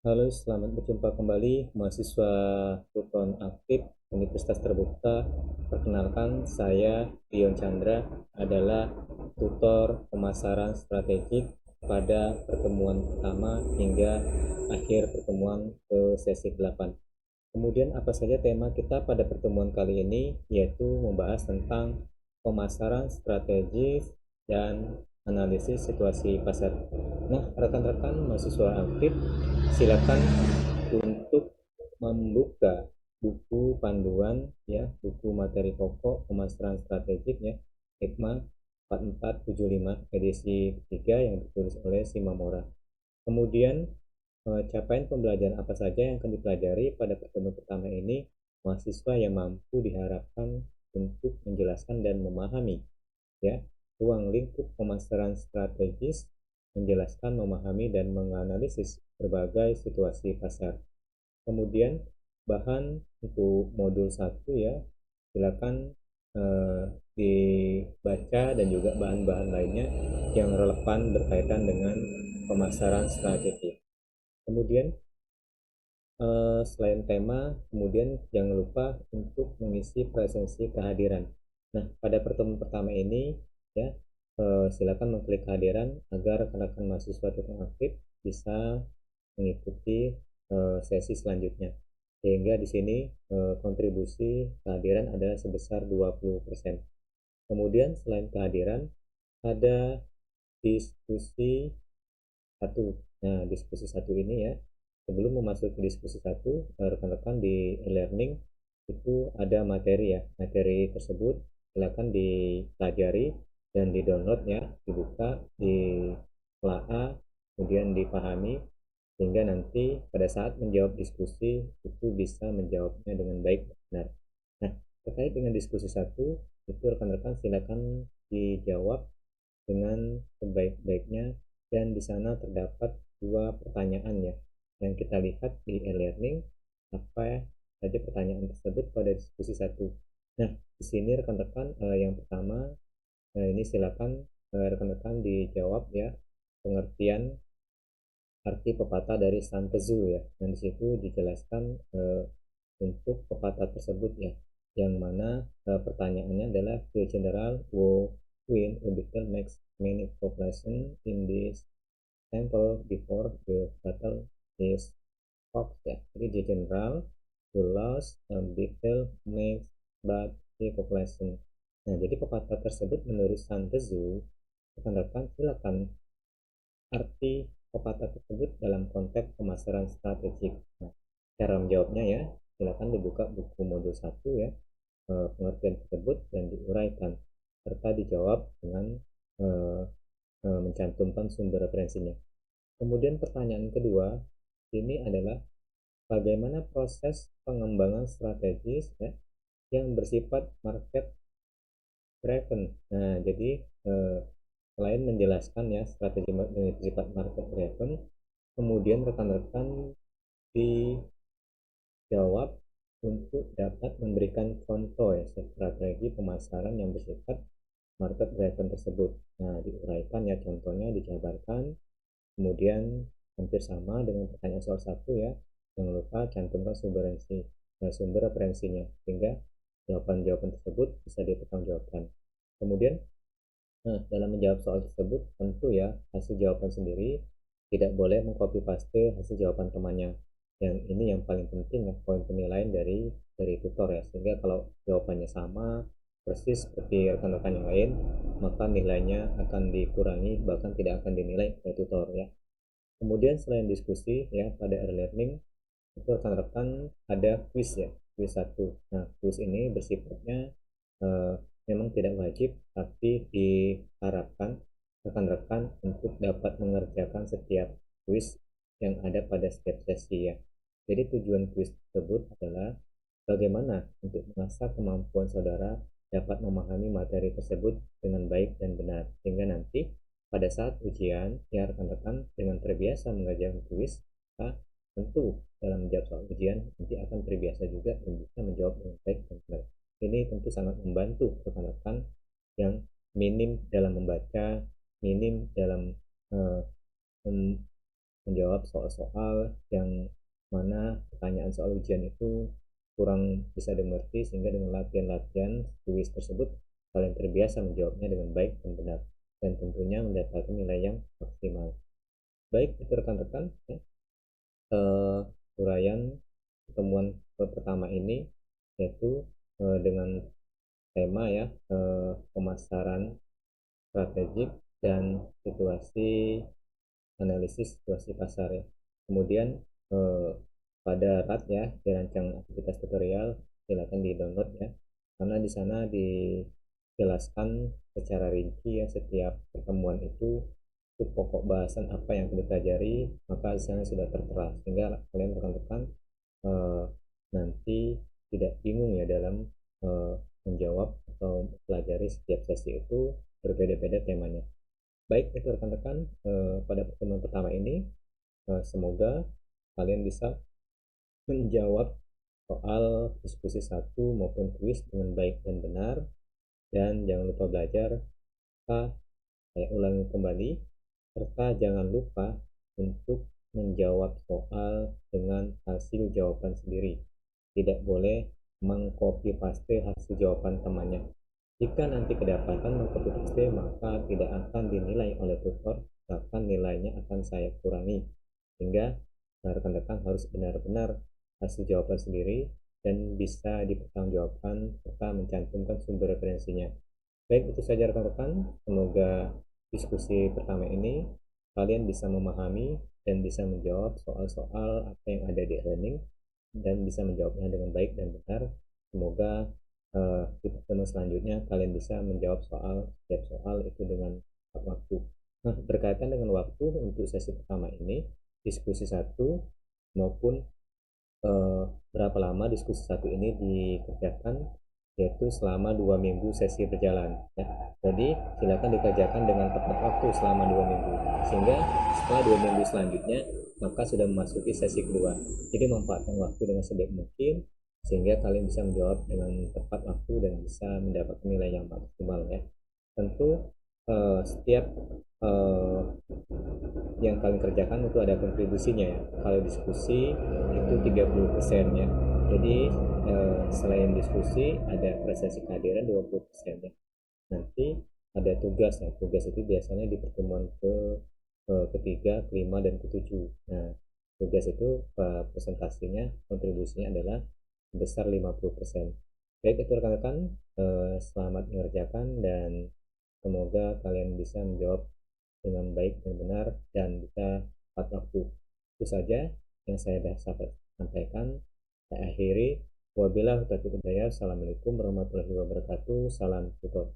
Halo, selamat berjumpa kembali mahasiswa Tuton Aktif Universitas Terbuka. Perkenalkan, saya Dion Chandra adalah tutor pemasaran strategik pada pertemuan pertama hingga akhir pertemuan ke sesi 8. Kemudian apa saja tema kita pada pertemuan kali ini, yaitu membahas tentang pemasaran strategis dan analisis situasi pasar. Nah, rekan-rekan mahasiswa aktif, silakan untuk membuka buku panduan ya, buku materi pokok pemasaran strategik ya, Hikmah 4475 edisi ketiga yang ditulis oleh Simamora. Kemudian capaian pembelajaran apa saja yang akan dipelajari pada pertemuan pertama ini. Mahasiswa yang mampu diharapkan untuk menjelaskan dan memahami ya ruang lingkup pemasaran strategis, menjelaskan, memahami, dan menganalisis berbagai situasi pasar. Kemudian bahan untuk modul 1 ya, silakan dibaca, dan juga bahan-bahan lainnya yang relevan berkaitan dengan pemasaran strategi. Kemudian selain tema, kemudian jangan lupa untuk mengisi presensi kehadiran. Nah, pada pertemuan pertama ini ya, silakan mengklik kehadiran agar rekan-rekan mahasiswa tukang aktif bisa mengikuti sesi selanjutnya. Sehingga di sini kontribusi kehadiran adalah sebesar 20%. Kemudian selain kehadiran, ada diskusi satu. Nah, diskusi satu ini ya, sebelum memasuki diskusi satu, rekan-rekan di e-learning itu ada materi ya. Materi tersebut silakan dipelajari dan di-download ya, dibuka, ditelaah, kemudian dipahami, sehingga nanti pada saat menjawab diskusi itu bisa menjawabnya dengan baik dan benar. Nah, terkait dengan diskusi satu, itu rekan-rekan silakan dijawab dengan sebaik-baiknya, dan di sana terdapat dua pertanyaan ya yang kita lihat di e-learning, apa saja pertanyaan tersebut pada diskusi satu. Nah, di sini rekan-rekan yang pertama, ini silakan rekan-rekan dijawab ya, pengertian arti pepatah dari Santezu ya, dan di situ dijelaskan untuk pepatah tersebut ya, yang mana pertanyaannya adalah the general who win a battle makes many population in this temple before the battle is fought ya. Jadi the general who lost a battle makes but the population. Nah, jadi pepatah tersebut menurut Santezu, rekan-rekan silakan arti pepatah tersebut dalam konteks pemasaran strategik. Nah, cara menjawabnya ya, silakan dibuka buku modul 1 ya, pengertian tersebut dan diuraikan, serta dijawab dengan eh, mencantumkan sumber referensinya. Kemudian pertanyaan kedua ini adalah bagaimana proses pengembangan strategis ya, yang bersifat market driven. Nah, jadi selain menjelaskan ya strategi yang bersifat market driven, kemudian rekan-rekan dijawab untuk dapat memberikan contoh ya strategi pemasaran yang bersifat market driven tersebut. Nah, diuraikan ya contohnya, dijabarkan, kemudian hampir sama dengan pertanyaan soal satu ya. Jangan lupa cantumkan sumber referensinya, sehingga jawaban-jawaban tersebut bisa dipertanggungjawabkan. Kemudian dalam menjawab soal tersebut, tentu ya hasil jawaban sendiri tidak boleh mengcopy paste hasil jawaban temannya. Yang ini yang paling penting ya, poin penilaian dari tutor ya, sehingga kalau jawabannya sama persis seperti rekan-rekan yang lain, maka nilainya akan dikurangi, bahkan tidak akan dinilai oleh tutor ya. Kemudian selain diskusi ya, pada e-learning itu rekan-rekan ada quiz ya, quiz satu. Nah, quiz ini bersifatnya eh, memang tidak wajib, tapi diharapkan rekan-rekan untuk dapat mengerjakan setiap quiz yang ada pada setiap sesi ya. Jadi tujuan quiz tersebut adalah bagaimana untuk mengasah kemampuan saudara dapat memahami materi tersebut dengan baik dan benar, sehingga nanti pada saat ujian ya rekan-rekan dengan terbiasa mengerjakan quiz, maka tentu dalam menjawab soal ujian nanti akan terbiasa juga dan bisa menjawab dengan baik dan benar. Ini tentu sangat membantu rekan-rekan yang minim dalam membaca, minim dalam uh, menjawab soal-soal yang mana pertanyaan soal ujian itu kurang bisa dimengerti, sehingga dengan latihan-latihan kuis tersebut kalian terbiasa menjawabnya dengan baik dan benar, dan tentunya mendapatkan nilai yang maksimal. Baik, itu rekan-rekan ya, uraian pertemuan pertama ini, yaitu dengan tema ya, pemasaran strategik dan situasi analisis situasi pasar ya. Kemudian pada RAT ya, dirancang aktivitas tutorial, silakan di download ya, karena di sana dijelaskan secara rinci ya setiap pertemuan itu pokok bahasan apa yang dipelajari, maka di sana sudah tertera, sehingga kalian rekan-rekan eh, nanti tidak bingung ya dalam eh, menjawab atau mempelajari setiap sesi itu berbeda-beda temanya. Baik, itu rekan-rekan pada pertemuan pertama ini semoga kalian bisa menjawab soal diskusi satu maupun kuis dengan baik dan benar, dan jangan lupa belajar. Saya ulangi kembali, serta jangan lupa untuk menjawab soal dengan hasil jawaban sendiri. Tidak boleh mengcopy paste hasil jawaban temannya. Jika nanti kedapatan mengcopy paste, maka tidak akan dinilai oleh tutor, bahkan nilainya akan saya kurangi. Sehingga rekan-rekan harus benar-benar hasil jawaban sendiri dan bisa dipertanggungjawabkan serta mencantumkan sumber referensinya. Baik, itu saja rekan-rekan. Semoga diskusi pertama ini kalian bisa memahami dan bisa menjawab soal-soal apa yang ada di e-learning dan bisa menjawabnya dengan baik dan benar. Semoga di pertemuan selanjutnya kalian bisa menjawab setiap soal itu dengan tepat waktu. Nah, berkaitan dengan waktu untuk sesi pertama ini, diskusi satu maupun berapa lama diskusi satu ini dikerjakan, yaitu selama 2 minggu sesi berjalan ya. Jadi silakan dikerjakan dengan tepat waktu selama 2 minggu, sehingga setelah 2 minggu selanjutnya maka sudah memasuki sesi kedua. Jadi manfaatkan waktu dengan sebaik mungkin sehingga kalian bisa menjawab dengan tepat waktu dan bisa mendapatkan nilai yang maksimal ya. Tentu setiap eh, yang kalian kerjakan itu ada kontribusinya ya. Kalau diskusi itu 30% ya. Jadi selain diskusi ada prestasi kehadiran 20% ya. Nanti ada tugas ya. Tugas itu biasanya di pertemuan ketiga, kelima, dan ketujuh. Nah, tugas itu presentasinya, kontribusinya adalah sebesar 50%. Baik, itu rekan-rekan, selamat mengerjakan dan semoga kalian bisa menjawab dengan baik dan benar dan bisa tepat waktu. Itu saja yang saya dapat sampaikan. Saya akhiri. Wabillahi taufiq hidayah. Assalamualaikum warahmatullahi wabarakatuh. Salam tutor.